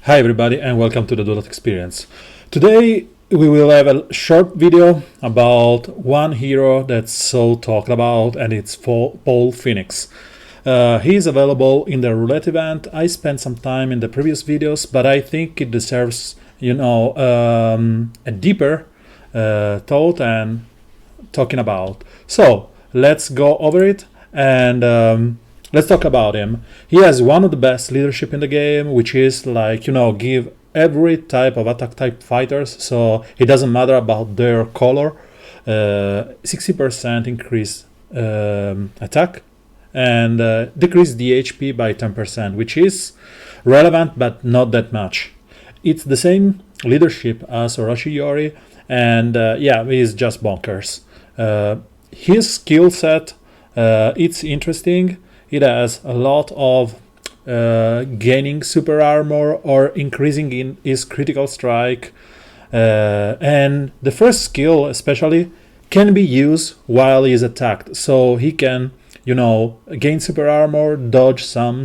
Hi everybody and welcome to the Roulette experience. Today we will have a short video about one hero that's so talked about, and it's Paul Phoenix. He is available in the Roulette event. I spent some time in the previous videos, but I think it deserves, a deeper thought and talking about. So let's go over it and let's talk about him. He has one of the best leadership in the game, which is give every type of attack type fighters, so it doesn't matter about their color. 60% increase attack and decrease the HP by 10%, which is relevant but not that much. It's the same leadership as Orochi, and he's just bonkers. His skill set, it's interesting. It has a lot of gaining super armor or increasing in his critical strike, and the first skill especially can be used while he is attacked, so he can gain super armor, dodge some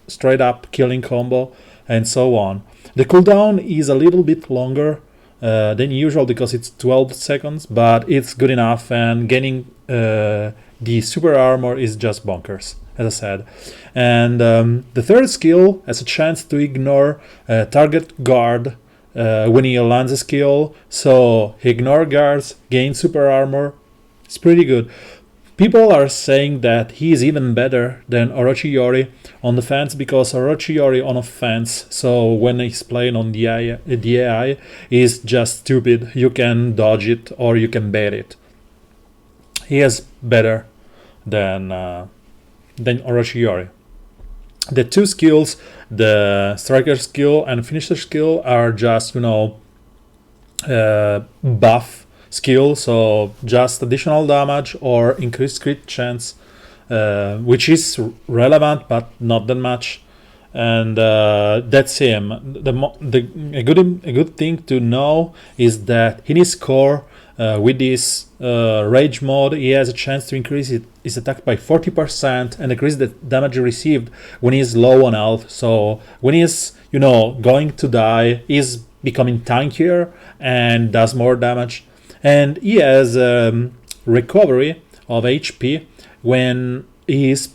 straight up killing combo, and so on. The cooldown is a little bit longer than usual because it's 12 seconds, but it's good enough, and gaining the super armor is just bonkers, as I said. And the third skill has a chance to ignore target guard when he lands a skill, so he ignore guards, gain super armor. It's pretty good. People are saying that he is even better than Orochi on defense, because Orochi on offense, so when he's playing on the AI is just stupid. You can dodge it or you can bait it. He is better than Orochi. The two skills, the striker skill and finisher skill, are just buff skill, so just additional damage or increased crit chance, which is relevant but not that much. And that's him. A good thing to know is that in his core, with this rage mode, he has a chance to increase his attack by 40% and decrease the damage received when he's low on health. So when he's going to die, he's becoming tankier and does more damage. And he has recovery of HP when he is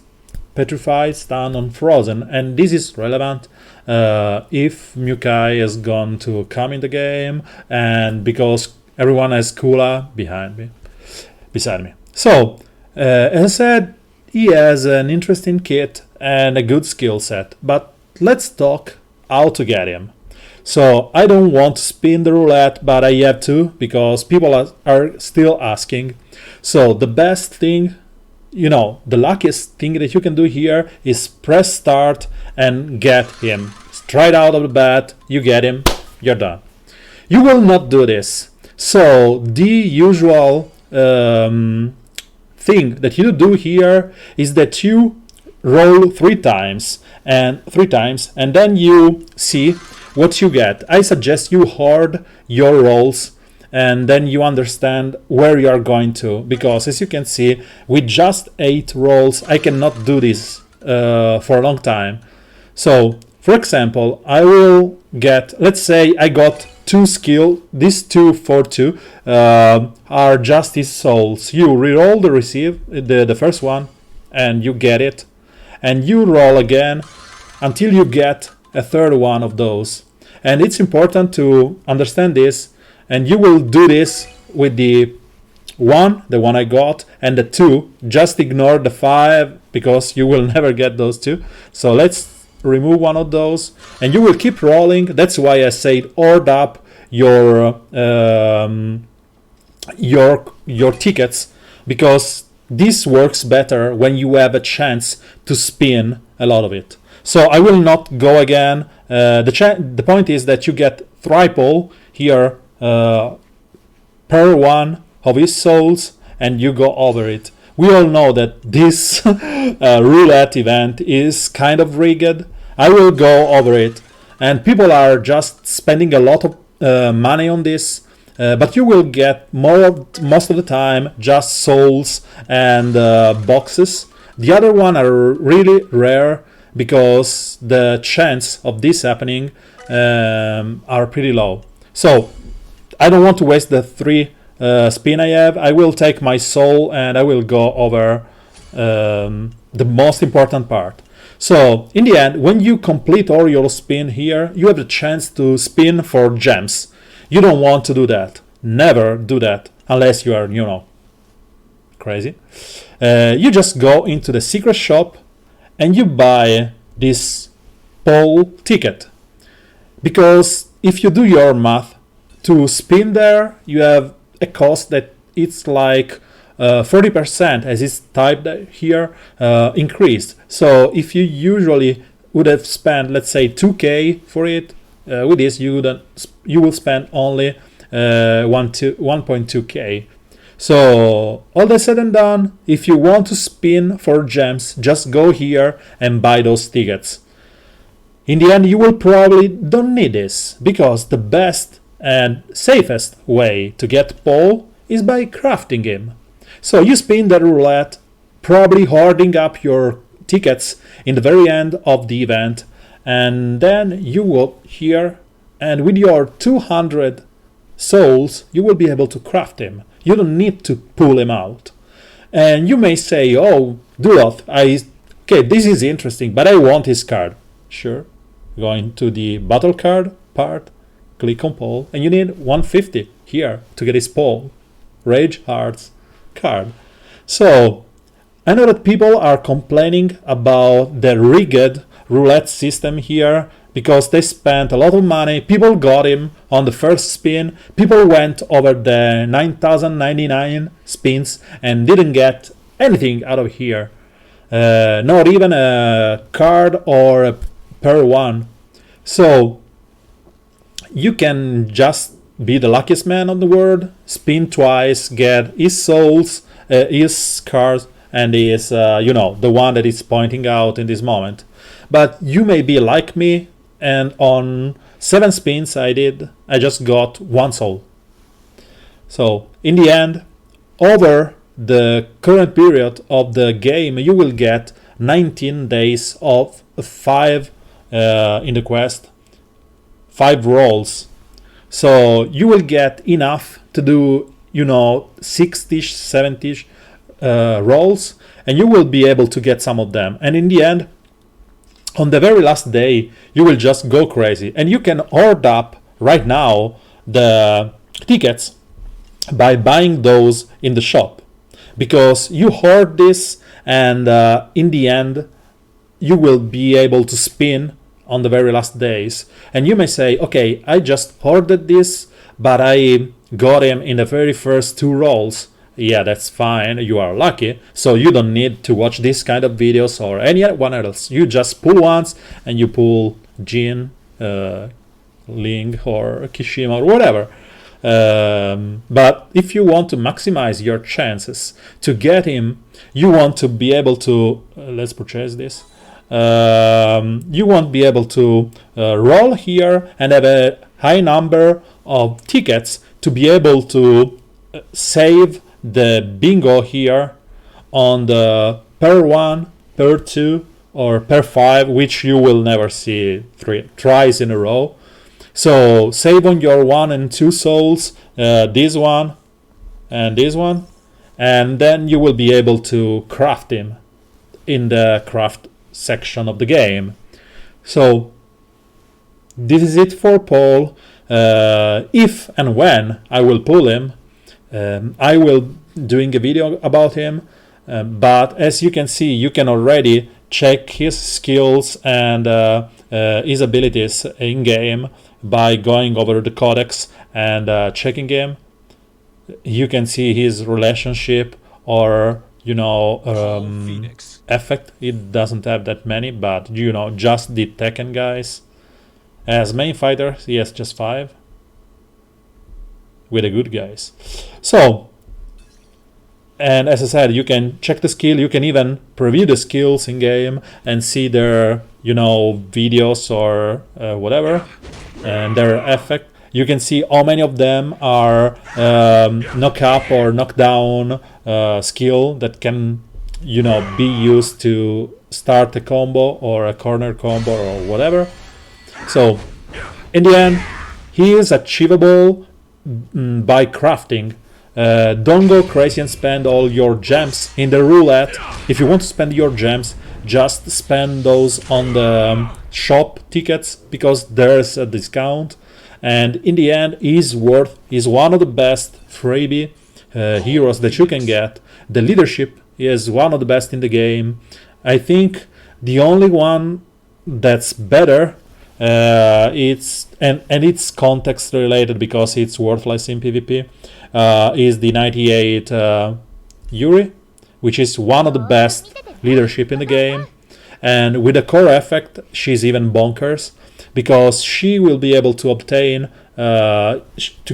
petrified, stunned, or frozen, and this is relevant if Mukai is going to come in the game, and because everyone has Kula beside me. So, as I said, he has an interesting kit and a good skill set, but let's talk how to get him. So, I don't want to spin the roulette, but I have to, because people are still asking. So, the best thing, the luckiest thing that you can do here is press start and get him. Straight out of the bat, you get him, you're done. You will not do this. So the usual thing that you do here is that you roll three times and then you see what you get. I suggest you hoard your rolls and then you understand where you are going to, because as you can see, with just 8 rolls I cannot do this for a long time. So for example, I will get, let's say I got 2 skill, these 2 for 2 are just his souls. You reroll the first one and you get it, and you roll again until you get a third one of those. And it's important to understand this, and you will do this with the one I got, and the 2. Just ignore the 5 because you will never get those 2. So let's remove one of those, and you will keep rolling. That's why I said hoard up your tickets, because this works better when you have a chance to spin a lot of it. So I will not go again. The point is that you get triple here per one of his souls, and you go over it. We all know that this roulette event is kind of rigged. I will go over it, and people are just spending a lot of money on this, but you will get most of the time just souls and boxes. The other one are really rare because the chance of this happening are pretty low. So I don't want to waste the 3 spin I have. I will take my soul and I will go over the most important part. So in the end, when you complete all your spin here, you have the chance to spin for gems. You don't want to do that. Never do that unless you are, crazy. You just go into the secret shop and you buy this pole ticket. Because if you do your math, to spin there, you have a cost that it's like 40%, as is typed here, increased. So if you usually would have spent, let's say, 2k for it, with this you will spend only 1.2k. So all that said and done, if you want to spin for gems, just go here and buy those tickets. In the end, you will probably don't need this, because the best and safest way to get Paul is by crafting him. So you spin the roulette, probably hoarding up your tickets in the very end of the event, and then you will here, and with your 200 souls, you will be able to craft him. You don't need to pull him out. And you may say, oh, Duloth, okay, this is interesting, but I want his card. Sure. Going to the battle card part, click on Paul, and you need 150 here to get his Paul Rage Hearts card. So I know that people are complaining about the rigged roulette system here because they spent a lot of money. People got him on the first spin. People went over the 9,099 spins and didn't get anything out of here. Not even a card or a per one. So you can just be the luckiest man on the world, spin twice, get his souls, his cards, and his, the one that is pointing out in this moment. But you may be like me, and on 7 spins I just got 1 soul. So in the end, over the current period of the game, you will get 19 days of 5 in the quest, 5 rolls. So you will get enough to do 60-ish, 70-ish rolls, and you will be able to get some of them. And in the end, on the very last day, you will just go crazy, and you can hoard up right now the tickets by buying those in the shop, because you hoard this, and in the end you will be able to spin on the very last days. And you may say, okay, I just hoarded this, but I got him in the very first 2 rolls. Yeah, that's fine, you are lucky, so you don't need to watch this kind of videos or anyone else. You just pull once, and you pull Jin, Ling, or Kishima, or whatever. But if you want to maximize your chances to get him, you want to be able to, let's purchase this, you won't be able to roll here and have a high number of tickets to be able to save the bingo here on the per 1, per 2, or per 5, which you will never see thrice in a row. So save on your 1 and 2 souls, this one and this one, and then you will be able to craft him in the craft section of the game. So this is it for Paul. If and when I will pull him, I will doing a video about him, but as you can see, you can already check his skills and his abilities in game by going over the codex and checking him. You can see his relationship or effect. It doesn't have that many, but just the Tekken guys. As main fighter, he has just 5 with the good guys. So, and as I said, you can check the skill, you can even preview the skills in game and see their videos or whatever, and their effect. You can see how many of them are knock up or knock down skill that can be used to start a combo or a corner combo or whatever. So in the end, he is achievable by crafting. Don't go crazy and spend all your gems in the roulette. If you want to spend your gems, just spend those on the shop tickets, because there's a discount. And in the end, he's one of the best freebie heroes that you can get. The leadership is one of the best in the game. I think the only one that's better, it's context related because it's worthless in PvP, is the 98 Yuri, which is one of the best leadership in the game. And with the core effect, she's even bonkers, because she will be able to obtain to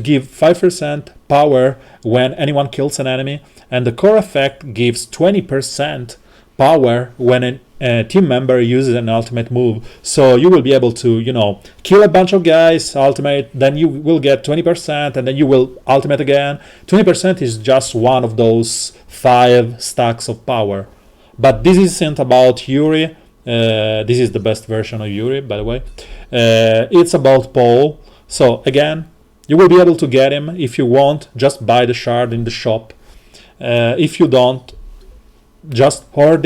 give 5% power when anyone kills an enemy, and the core effect gives 20% power when a team member uses an ultimate move. So you will be able to, kill a bunch of guys, ultimate, then you will get 20%, and then you will ultimate again. 20% is just one of those 5 stacks of power. But this isn't about Yuri. This is the best version of Yuri, by the way. It's about Paul. So again, you will be able to get him. If you want, just buy the shard in the shop. If you don't, just hoard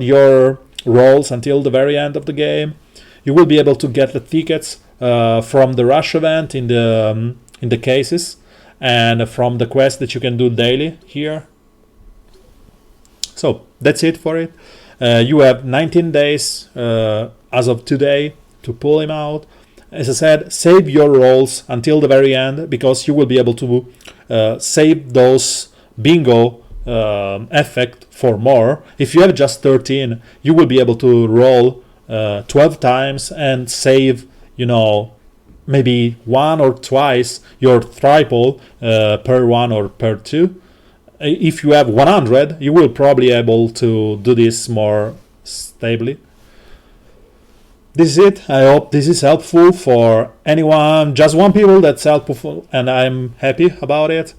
your rolls until the very end of the game. You will be able to get the tickets from the rush event in the cases, and from the quest that you can do daily here. So that's it for it. You have 19 days as of today to pull him out. As I said, save your rolls until the very end, because you will be able to save those bingo effect for more. If you have just 13, you will be able to roll 12 times and save, maybe 1 or twice your triple per 1 or per 2. If you have 100, you will probably be able to do this more stably. This is it. I hope this is helpful for anyone, just one people that's helpful, and I'm happy about it.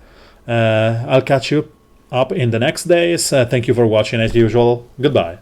I'll catch you up in the next days. Thank you for watching as usual. Goodbye.